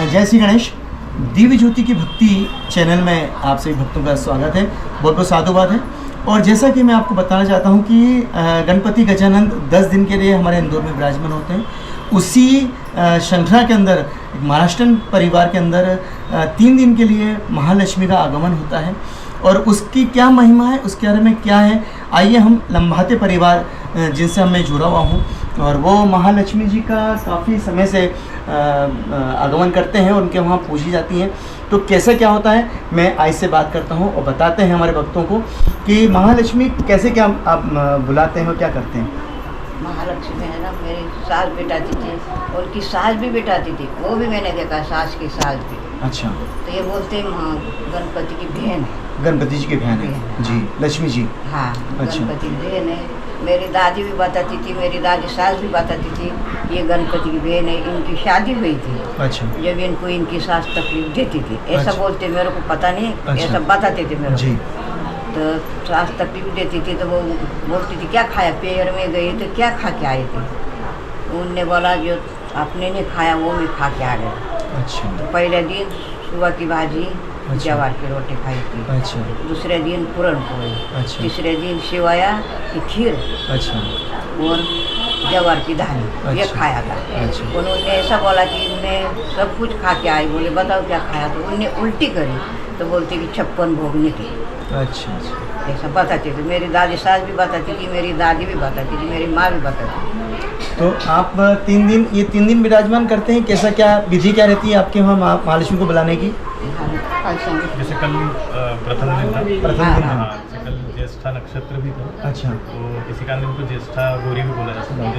जय श्री गणेश। दिव्य ज्योति की भक्ति चैनल में आप सभी भक्तों का स्वागत है, बहुत बहुत साधुवाद है। और जैसा कि मैं आपको बताना चाहता हूं कि गणपति गजानन 10 दिन के लिए हमारे इंदौर में विराजमान होते हैं। उसी श्रृंखला के अंदर महाराष्ट्रन परिवार के अंदर 3 दिन के लिए महालक्ष्मी का आगमन होता है और उसकी क्या महिमा है, उसके बारे में क्या है, आइए हम लम्भाते परिवार जिनसे मैं जुड़ा हुआ हूँ और वो महालक्ष्मी जी का काफ़ी समय से आगमन करते हैं और उनके वहाँ पूजी जाती हैं। तो कैसे क्या होता है मैं आज से बात करता हूँ और बताते हैं हमारे भक्तों को कि महालक्ष्मी कैसे क्या आप बुलाते हैं और क्या करते हैं। महालक्ष्मी है ना, मेरी सास बेटाती थी और उनकी सास भी बेटाती थी, वो भी मैंने देखा, सास की सास भी। अच्छा, तो ये बोलते हैं हाँ गणपति की बहन है, गणपति जी की बहन है जी, लक्ष्मी जी। हाँ अच्छा। गणपति की बहन है। मेरी दादी भी बताती थी, मेरी दादी सास भी बताती थी ये गणपति की बहन है। इनकी शादी हुई थी, अच्छा, जब इनको इनकी सास तकलीफ देती थी, ऐसा अच्छा। बोलते, मेरे को पता नहीं, अच्छा। ऐसा बताते थे मेरे जी। को। तो सास तकलीफ देती थी तो वो बोलती थी क्या खाया, पेड़ में गई तो क्या खा के आई थी। उनने बोला जो आपने नहीं खाया वो मैं खा के आ गया। अच्छा। तो पहले दिन सुबह की भाजी, अच्छा। जवार की रोटी खाई थी। अच्छा। दूसरे दिन पूरन पोली। अच्छा। तीसरे दिन सेवया की खीर अच्छा। और जवार की दाल, ये अच्छा। खाया था। अच्छा। उन्होंने ऐसा बोला कि उन्हें सब कुछ खा के आई। बोले बताओ क्या खाया, तो उन्हें उल्टी करी तो बोलती कि 56 भोग निकले। अच्छा। ऐसा बताती थी। मेरी दादी सास भी बताती थी, मेरी दादी भी बताती थी, मेरी माँ भी बताती थी। तो आप 3 दिन ये 3 दिन विराजमान करते हैं, कैसा क्या विधि क्या रहती है आपके वहाँ महालक्ष्मी को बुलाने की? जैसे कल प्रथम दिन था, प्रथम दिन हाँ, जैसे कल ज्येष्ठा नक्षत्र भी था। अच्छा। तो किसी कारण उनको ज्येष्ठा गौरी भी बोला जाता है,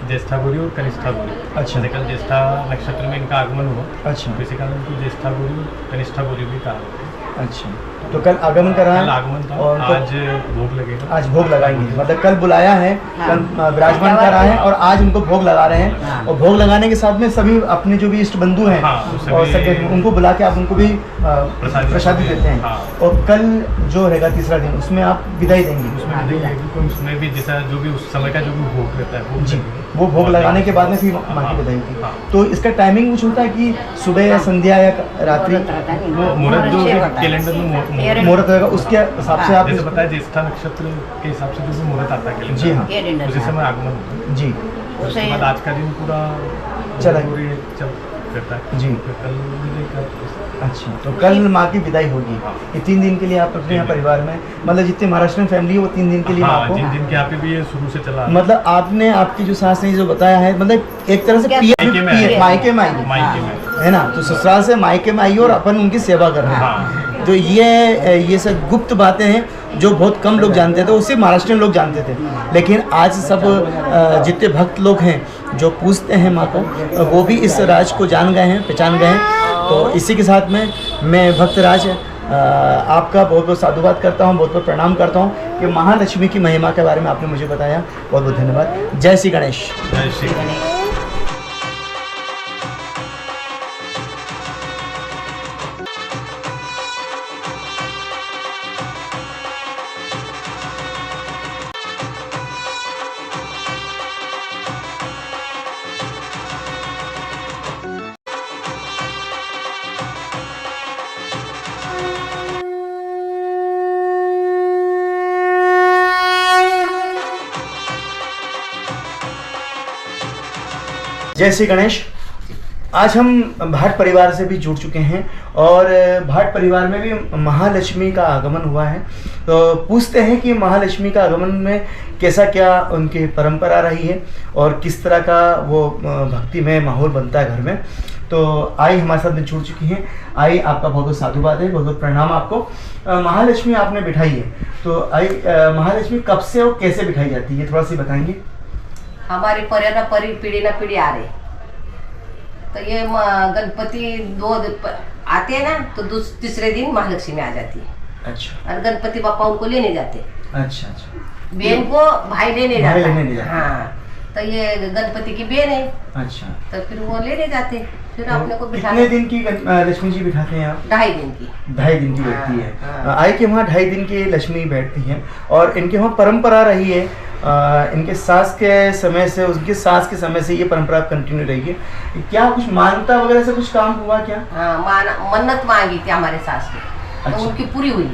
ज्येष्ठा गौरी और कनिष्ठा गौरी। अच्छा। जैसे कल ज्येष्ठा नक्षत्र में इनका आगमन हुआ, अच्छा। तो इसी कारण उनको ज्येष्ठा गौरी और कनिष्ठा गौरी भी कहा जाता है। अच्छा, तो कल आगमन करा है, कल आगमन था, और आज भोग लगेगा। आज भोग लगाएंगे, मतलब कल बुलाया है, हाँ। कल विराजमान करा है और आज उनको भोग लगा रहे हैं। हाँ। और भोग लगाने के साथ में सभी अपने जो भी इष्ट बंधु हैं हाँ, सभी- और सगे उनको बुला के आप उनको भी प्रसादी देते हैं। हाँ। और कल जो रहेगा तीसरा दिन उसमें आप विदाई देंगे। उसमें भी देंगे, तो उसमें भी जैसा जो भी उस समय का जो भी भोग रहता है वो जी, लगेगा। वो भोग और लगाने के बाद में फिर हाँ, माँ की विदाई होगी। हाँ। तो इसका टाइमिंग कुछ होता है कि सुबह या संध्या या रात्रि वो मुहूर्त जो कैलेंडर में मुहूर्त होगा उसके हिसाब से आप जैसे बताया ज्येष्ठा नक्षत्र के हिसाब से जो भी मुहूर्त आता है कैलेंडर जी हाँ। में, उसी समय आगमन होता है। जी उसके बाद आज का दिन पूरा चला पूरी चल रहता है जी। फिर कल विजय का। अच्छा, तो कल माँ की विदाई होगी। हाँ। ये 3 दिन के लिए आप अपने यहाँ परिवार में, मतलब जितने महाराष्ट्र फैमिली है वो 3 दिन के लिए हाँ, आपको, जिन दिन के यहाँ पे भी ये शुरू से चला मतलब आपने आपकी जो सास ने जो बताया है, मतलब एक तरह से मायके में आई। मायके में आई मायके में है ना, तो ससुराल से मायके में आई और अपन उनकी सेवा कर रहे हैं। हाँ। तो ये सब गुप्त बातें हैं जो बहुत कम लोग जानते थे, उससे महाराष्ट्र लोग जानते थे, लेकिन आज सब जितने भक्त लोग हैं जो पूछते हैं माँ को, वो भी इस राज को जान गए हैं, पहचान गए हैं। तो इसी के साथ में मैं भक्तराज आपका बहुत बहुत साधुवाद करता हूँ, बहुत बहुत प्रणाम करता हूँ कि महालक्ष्मी की महिमा के बारे में आपने मुझे बताया। बहुत बहुत धन्यवाद। जय श्री गणेश। जय श्री कृष्ण। जय श्री गणेश। आज हम भाट परिवार से भी जुड़ चुके हैं और भाट परिवार में भी महालक्ष्मी का आगमन हुआ है। तो पूछते हैं कि महालक्ष्मी का आगमन में कैसा क्या उनकी परंपरा रही है और किस तरह का वो भक्ति में माहौल बनता है घर में। तो आई हमारे साथ में जुड़ चुकी हैं। आई आपका बहुत बहुत साधुवाद है, बहुत बहुत प्रणाम आपको। महालक्ष्मी आपने बिठाई है, तो आई महालक्ष्मी कब से और कैसे बिठाई जाती है, थोड़ा सा बताएंगे। हमारी पीढ़ी ना पीढ़ी आ रही, तो ये गणपति आते हैं ना, तो तीसरे दिन महालक्ष्मी आ जाती है। अच्छा। और गणपति बापा उनको लेने जाते, अच्छा अच्छा। बहन को भाई लेने भाई जाता लेने जाता। हाँ, तो ये गणपति की बहन है, अच्छा, तो फिर वो लेने जाते, फिर तो अपने को बिठा कितने दिन की लक्ष्मी जी बिठाते हैं आप? 2.5 दिन की। 2.5 दिन की बैठती है। हाँ। आई के वहाँ 2.5 दिन की लक्ष्मी बैठती हैं और इनके वहाँ परंपरा रही है इनके सास के समय से, उनके सास के समय से ये परंपरा कंटिन्यू रही है। क्या कुछ मानता वगैरह से कुछ काम हुआ क्या? हाँ, मन्नत मांगी थी हमारे सास ने, तो अच्छा। उनकी पूरी हुई।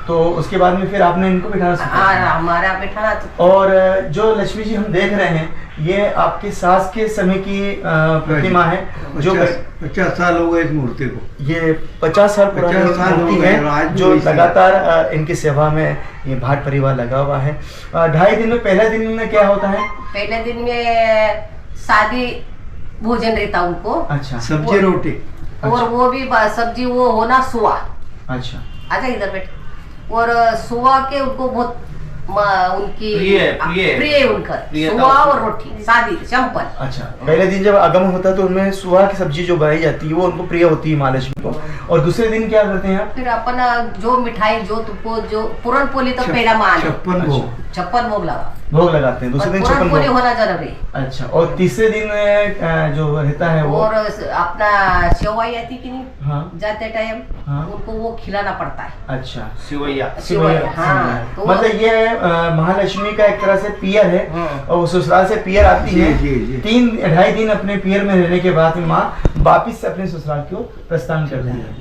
तो उसके बाद में फिर आपने इनको बिठाना सीखा? हाँ, हमारा बैठाना तो। और जो लक्ष्मी जी हम देख रहे हैं, ये आपके सास के समय की प्रतिमा है, जो 50 साल हो गए इस मूर्ति को। ये 50 साल पुरानी 50 साल हो मूर्ति गए, है, आज भी जो वैसी है। लगातार इनकी सेवा में ये भाट परिवार लगा हुआ है। 2.5 दिन में, पहले दिन में क्या होता है? पहले दिन में शादी भोजन रहता उनको। अच्छा सब्जी रोटी। और वो भी सब्जी वो होना सुआ। अच्छा आजा इधर बैठ। और सुआ के उनको बहुत उनकी प्रिय उनका सुआ और रोटी शादी सिंपल। अच्छा, पहले दिन जब आगमन होता है तो उनमें सुहा की सब्जी जो बनाई जाती है वो उनको प्रिय होती है महालक्ष्मी को। और दूसरे दिन क्या करते हैं आप? फिर अपना जो मिठाई जो तुमको जो पूरन पोली तो पहला मान 56 भोग। 56 भोग लगा, भोग लगाते हैं। दूसरे दिन पूरन 56 पोली भोग। होना जरूरी। अच्छा, और तीसरे दिन जो रहता है वो? और अपना सेवाई आती कि नहीं, हाँ जाते टाइम हाँ। उनको वो खिलाना पड़ता है। अच्छा, सिवैया। सेवैया, हाँ, तो मतलब ये महालक्ष्मी का एक तरह से पियर है, हाँ। और वो ससुराल से पियर आती जी, है। जी, जी। 3-2.5 दिन अपने पियर में रहने के बाद में माँ वापिस से अपने ससुराल को प्रस्थान करती है।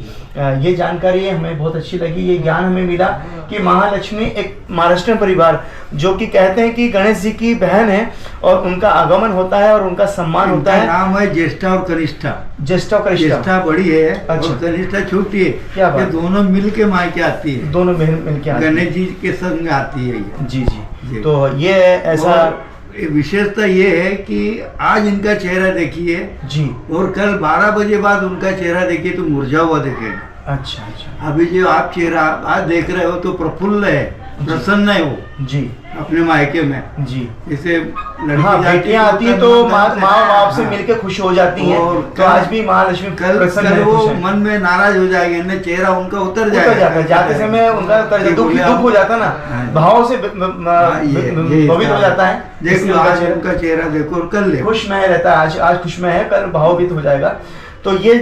ये जानकारी हमें बहुत अच्छी लगी। ये ज्ञान हमें मिला कि महालक्ष्मी एक महाराष्ट्र परिवार, जो कि कहते हैं कि गणेश जी की बहन है, और उनका आगमन होता है और उनका सम्मान होता इनका है। नाम है ज्येष्ठा और कनिष्ठा। ज्येष्ठा कनिष्ठा, ज्येष्ठा बड़ी है अच्छा। और कनिष्ठा छोटी है। क्या बात ये है। दोनों मिल के मायके आती है, दोनों बहन मिलके आती हैं। गणेश जी के संग आती है ये। जी जी, जी। तो ये ऐसा और विशेषता ये है कि आज इनका चेहरा देखिए जी। और कल 12 बजे बाद उनका चेहरा देखिए तो मुरझा हुआ दिखेगा। अच्छा अच्छा अभी जो आप चेहरा आज देख रहे हो तो प्रफुल्ल है, प्रसन्न है वो जी अपने मायके में। जी। जैसे हाँ, बेटियां आती है तो माँ बाप से मिलके खुश हो जाती हैं। और तो आज भी महालक्ष्मी कल प्रसन्न कल है, वो खुश है। मन में नाराज हो जाएंगे, इनमें चेहरा उनका उतर उतर जाता है, जाते समय उनका उतर जाता है, दुख हो जाता ना, हाँ। भाव से ये भवित हो जाता है। देख इसलिए लो उनका आज चेहरा उनका चेहरा देखो और कल देखो। खुश में रहता है। आज खुश में है, कल भावभीत हो जाएगा। तो ये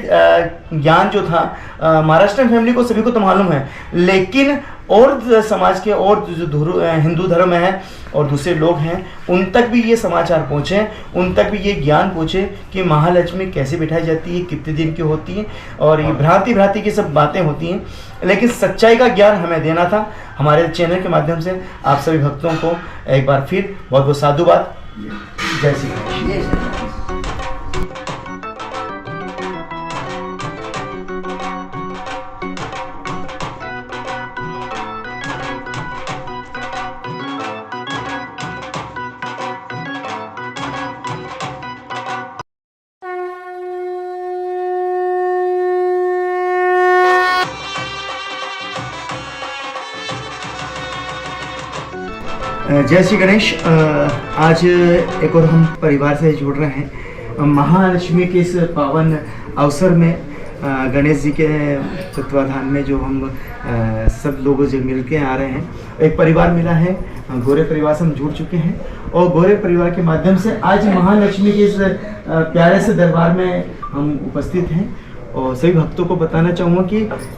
ज्ञान जो था महाराष्ट्र फैमिली को सभी को तो मालूम है, लेकिन और समाज के और जो हिंदू धर्म है और दूसरे लोग हैं, उन तक भी ये समाचार पहुँचे, उन तक भी ये ज्ञान पहुँचे कि महालक्ष्मी कैसे बिठाई जाती है, कितने दिन की होती है, और ये भ्रांति की सब बातें होती हैं। लेकिन सच्चाई का ज्ञान हमें देना था। हमारे चैनल के माध्यम से आप सभी भक्तों को एक बार फिर बहुत बहुत साधुवाद। जय श्री कृष्ण। जय श्री कृष्ण। जय श्री गणेश। आज एक और हम परिवार से जुड़ रहे हैं महालक्ष्मी के इस पावन अवसर में। गणेश जी के तत्वाधान में जो हम सब लोग जो मिल के आ रहे हैं, एक परिवार मिला है, गोरे परिवार से हम जुड़ चुके हैं, और गोरे परिवार के माध्यम से आज महालक्ष्मी के इस प्यारे से दरबार में हम उपस्थित हैं। और सभी भक्तों को बताना चाहूँगा कि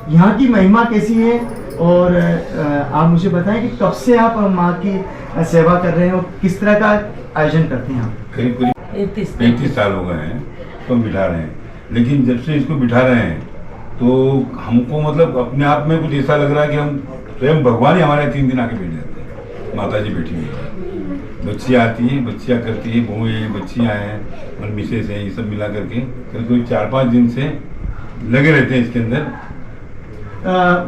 यहाँ की महिमा कैसी है, और आप मुझे बताएं कि कब से आप माँ की सेवा कर रहे हैं और किस तरह का आयोजन करते हैं आप? करीब 35 साल हो गए हैं तो हम बिठा रहे हैं। लेकिन जब से इसको बिठा रहे हैं तो हमको मतलब अपने आप में कुछ ऐसा लग रहा है कि हम स्वयं भगवान ही हमारे 3 दिन आके बैठ जाते हैं। माता जी बैठी हुई है, बच्चियाँ आती हैं, बच्चियाँ करती है, बहुएँ हैं, बच्चियाँ हैं और मिसेस हैं, ये सब मिला करके करीब 4-5 दिन से लगे रहते हैं इसके अंदर।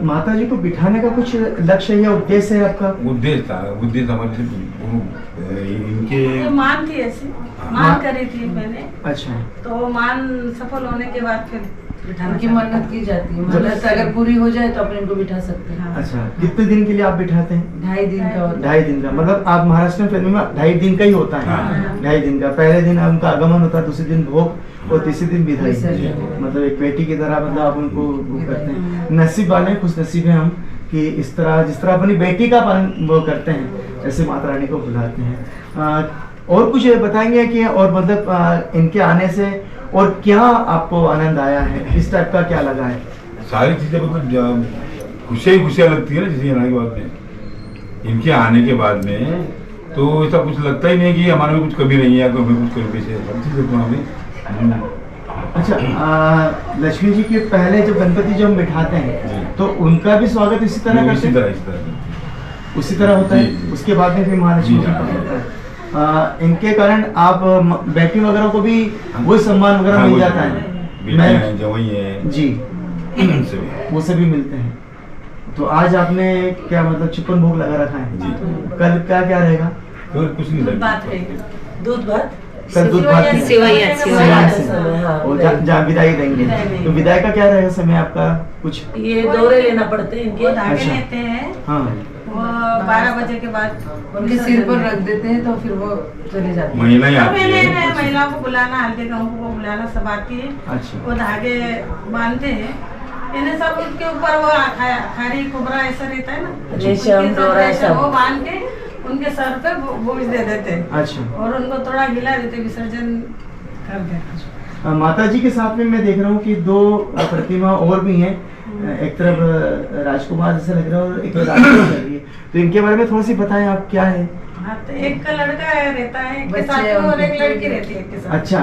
माता जी को बिठाने का कुछ लक्ष्य या उद्देश्य है आपका? उद्देश्य हमारे से इनके मान थी ऐसी मान करी थी मैंने, अच्छा, तो मान सफल होने के बाद फिर बिठाना उनकी चाहते मन्नत की जाती है, मन्नत अगर पूरी हो जाए तो अपने को बिठा सकते हैं। हाँ। अच्छा, कितने दिन के लिए आप बिठाते हैं? 2.5 दिन का होता है। 2.5 दिन का, मतलब आप महाराष्ट्र फिल्म में 2.5 दिन का ही होता है। हाँ। 2.5 दिन का, पहले दिन उनका आगमन होता है, दूसरे दिन भोग और तीसरे दिन विदाई। विसर्जन। मतलब एक बेटी की तरह मतलब आप उनको वो करते हैं। नसीब वाले, खुश नसीब है हम कि इस तरह जिस तरह अपनी बेटी का पालन वो करते हैं, ऐसे माता रानी को बुलाते हैं। और कुछ बताएंगे कि और मतलब इनके आने से और क्या आपको आनंद आया है, इस टाइप का क्या लगा है? सारी चीजें मतलब खुशियाँ लगती है ना, जैसे आने के बाद में, इनके आने के बाद में तो ऐसा कुछ लगता ही नहीं कि हमारे में कुछ कमी नहीं है या हमें कुछ कमी से हर चीज़ देखो हमें। अच्छा, लक्ष्मी जी के पहले जब गणपति जब हम बिठाते हैं जी। तो उनका भी स्वागत इसी तरह करते इसी हैं? तरह करते हैं। उसी तरह होता जी, है। जी। उसके बाद में फिर महालक्ष्मी जी, जी का हाँ। होता है। इनके कारण आप बेटी वगैरह को भी वही सम्मान वगैरह हाँ, मिल वो जाता जो है? बेटे हैं, जवाई है, जी, सभी। वो सभी मिलते हैं। तो आज आपने क्या मतलब छप्पन भोग लगा रखा है? जी। कल क्या क्या रहेगा? तो कुछ नहीं दूध लगता। भात रहेगा। दूध भात कल दूध भात है। सेवैयाँ, सेवैयाँ। सेवैयाँ। हाँ, और जहाँ विदाई देंगे विदाई देंगे। तो विदाई का क्या रहेगा समय आपका कुछ? ये दौरे लेना पड़ते हैं वो इनके। धागे अच्छा। लेते हैं, हाँ, वो 12 बजे के बाद उनके सिर पर रख देते हैं तो फिर वो चले जाते हैं। महिला ही सब आती इन्हें है। महिलाओं को बुलाना, हल्दी कुमकुम को बुलाना, सब आती है। अच्छा। वो धागे बांधते हैं, इन्हें सब उनके ऊपर वो खारी कुबरा ऐसा रहता है ना, रेशम, उनके सब डोरा रेशम सब। वो बांध के उनके सर पे बोझ दे देते हैं अच्छा। और उनको थोड़ा हिला देते, विसर्जन कर देते। माता जी के साथ में मैं देख रहा हूँ कि दो प्रतिमा और भी हैं। एक तरफ राजकुमार जैसे लग रहा है और एक तरफ राजकुमार लग रही है। तो इनके बारे में थोड़ा सी बताएं आप, क्या है? हाँ, तो एक का लड़का रहता है एक के बच्चे साथ में और एक उनके। लड़की रहती है एक के साथ। अच्छा,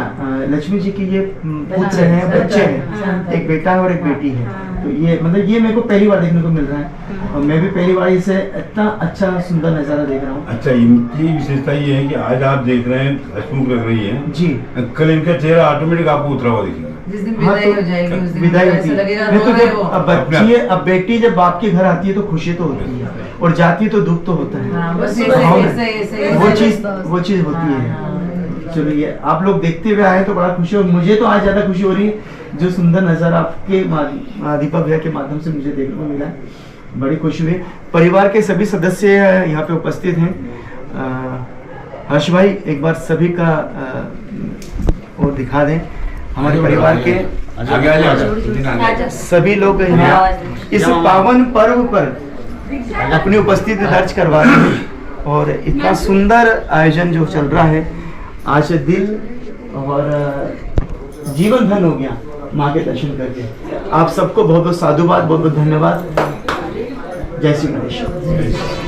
लक्ष्मी जी के ये पुत्र हैं, बच्चे हैं, हाँ। एक बेटा है और एक बेटी है। हाँ। तो ये मतलब ये मेरे को पहली बार देखने को मिल रहा है और मैं भी पहली बार इसे इतना अच्छा सुंदर नज़ारा देख रहा हूँ। अच्छा, इनकी विशेषता ये है कि आज आप देख रहे हैं हंसमुख लग रही है, जी। कल इनका चेहरा ऑटोमेटिक आपको उतरा हुआ दिखेगा। जिस दिन हाँ, विदाई तो हो जाएगी उस दिन विदाई ऐसा होती है। लगेगा नहीं रो तो रहे जब हो। अब बच्ची है, अब बेटी जब बाप के घर आती है तो खुशी तो होती है और जाती है तो दुख तो होता है। हाँ, बस हाँ, ऐसे वो चीज होती है। चलो, ये आप लोग देखते हुए आए तो बड़ा खुशी हो। मुझे तो आज ज्यादा खुशी हो रही है, जो सुंदर नज़ारा आपके दीपक भैया के माध्यम से मुझे देखने को मिला, बड़ी खुशी हुई। परिवार के सभी सदस्य यहाँ पे उपस्थित हैं। हर्ष भाई, एक बार सभी का और दिखा दें। हमारे परिवार के आगे आ जाओ। सभी लोग यहाँ इस पावन पर्व पर अपनी उपस्थिति दर्ज करवा रहे हैं और इतना सुंदर आयोजन जो चल रहा है, आज दिल और जीवन धन हो गया माँ के दर्शन करके। आप सबको बहुत बहुत साधुवाद, बहुत बहुत धन्यवाद। जय श्री गणेश।